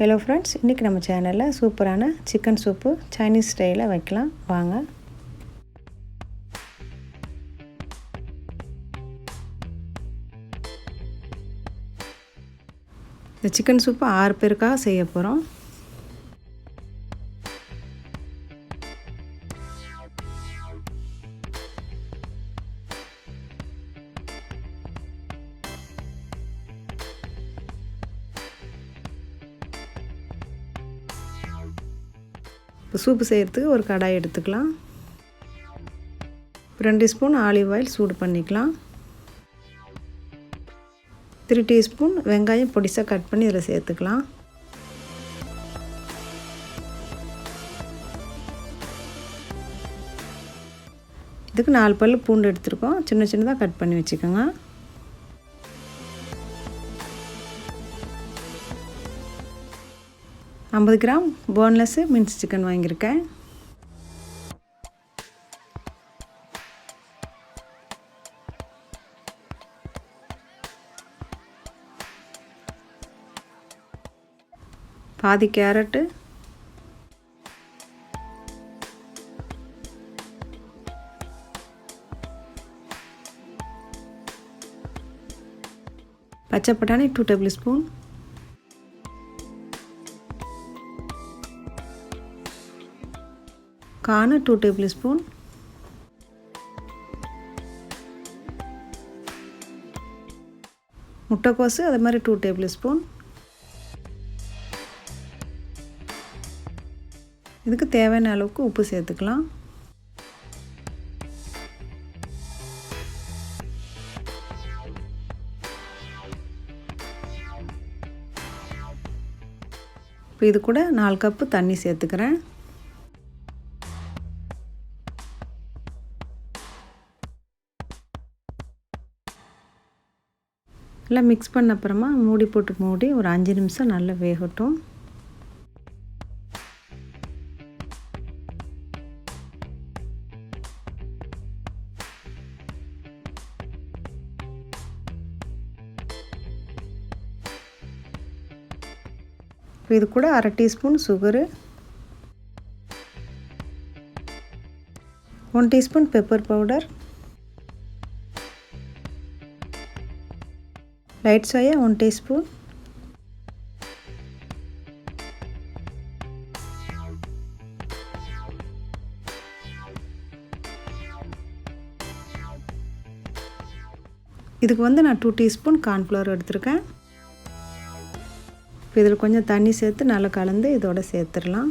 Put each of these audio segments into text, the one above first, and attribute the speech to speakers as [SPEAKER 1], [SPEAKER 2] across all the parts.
[SPEAKER 1] Hello friends, இன்றைக்கி நம்ம சேனலில் சூப்பரான சிக்கன் சூப்பு சைனீஸ் ஸ்டைலில் வைக்கலாம் வாங்க. இந்த சிக்கன் சூப்பு 6 பேருக்காக செய்ய போகிறோம். இப்போ சூப்பு செய்கிறதுக்கு ஒரு கடாய் எடுத்துக்கலாம். 2 ஸ்பூன் ஆலிவ் ஆயில் சூடு பண்ணிக்கலாம். 3 டீஸ்பூன் வெங்காயம் பொடிசாக கட் பண்ணி இதில் சேர்த்துக்கலாம். இதுக்கு 4 பல் பூண்டு எடுத்துருக்கோம். சின்ன சின்னதாக கட் பண்ணி வச்சுக்கோங்க. $50 கிராம் போன்லெஸ் மின்ஸ் சிக்கன் வாங்கியிருக்கேன். பாதி கேரட்டு, பச்சை பட்டாணி 2 tablespoon, corn 2 tablespoon, முட்டைக்கோசு அதே மாதிரி 2 டேபிள் ஸ்பூன். இதுக்கு தேவையான அளவுக்கு உப்பு சேர்த்துக்கலாம். இப்போ இது கூட 4 கப்பு தண்ணி சேர்த்துக்கிறேன். எல்லாம் மிக்ஸ் பண்ண அப்புறமா மூடி ஒரு 5 நிமிஷம் நல்லா வேகட்டும். இது கூட 1/2 teaspoon sugar, 1 teaspoon pepper powder, light soya 1 teaspoon, இதுக்கு நான் 2 டீஸ்பூன் கார்ன்ஃப்ளவர் எடுத்திருக்கேன். இப்போ இதில் கொஞ்சம் தண்ணி சேர்த்து நல்லா கலந்து இதோட சேர்த்துடலாம்.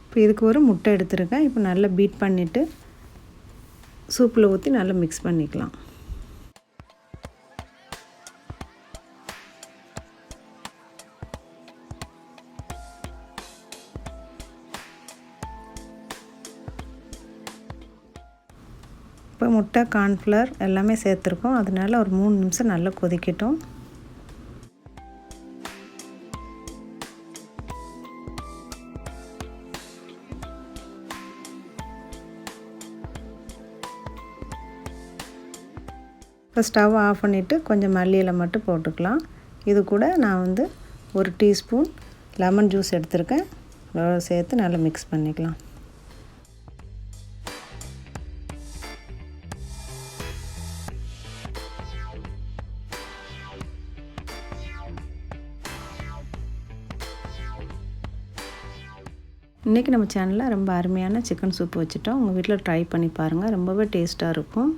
[SPEAKER 1] இப்போ இதுக்கு ஒரு முட்டை எடுத்துருக்கேன். இப்போ நல்லா பீட் பண்ணிவிட்டு சூப்பில் ஊற்றி நல்லா மிக்ஸ் பண்ணிக்கலாம். இப்போ முட்டை கார்ன்ஃப்ளவர் எல்லாமே சேர்த்துருக்கோம். அதனால ஒரு 3 நிமிஷம் நல்லா கொதிக்கட்டும். இப்போ ஸ்டவ் ஆஃப் பண்ணிவிட்டு கொஞ்சம் மல்லி இலை மட்டும் போட்டுக்கலாம். இது கூட நான் 1 டீஸ்பூன் லெமன் ஜூஸ் எடுத்திருக்கேன். அதோட சேர்த்து நல்லா மிக்ஸ் பண்ணிக்கலாம். இன்றைக்கி நம்ம சேனலில் ரொம்ப அருமையான சிக்கன் சூப் வச்சுட்டோம். உங்கள் வீட்டில் ட்ரை பண்ணி பாருங்கள். ரொம்பவே டேஸ்ட்டாக இருக்கும்.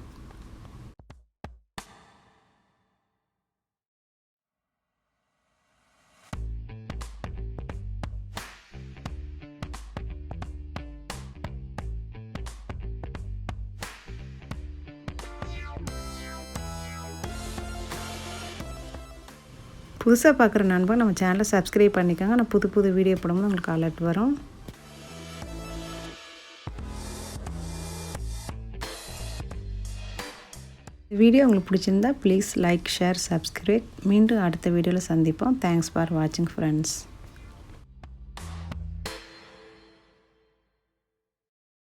[SPEAKER 1] புதுசாக பார்க்குற நண்பர் நம்ம சேனலை சப்ஸ்கிரைப் பண்ணிக்கோங்க. நான் புது வீடியோ போடும்போது உங்களுக்கு அலர்ட் வரும். வீடியோ உங்களுக்கு பிடிச்சிருந்தா ப்ளீஸ் லைக் ஷேர் சப்ஸ்கிரைப். மீண்டும் அடுத்த வீடியோவில் சந்திப்போம். தேங்க்ஸ் ஃபார் வாட்சிங் ஃப்ரெண்ட்ஸ்.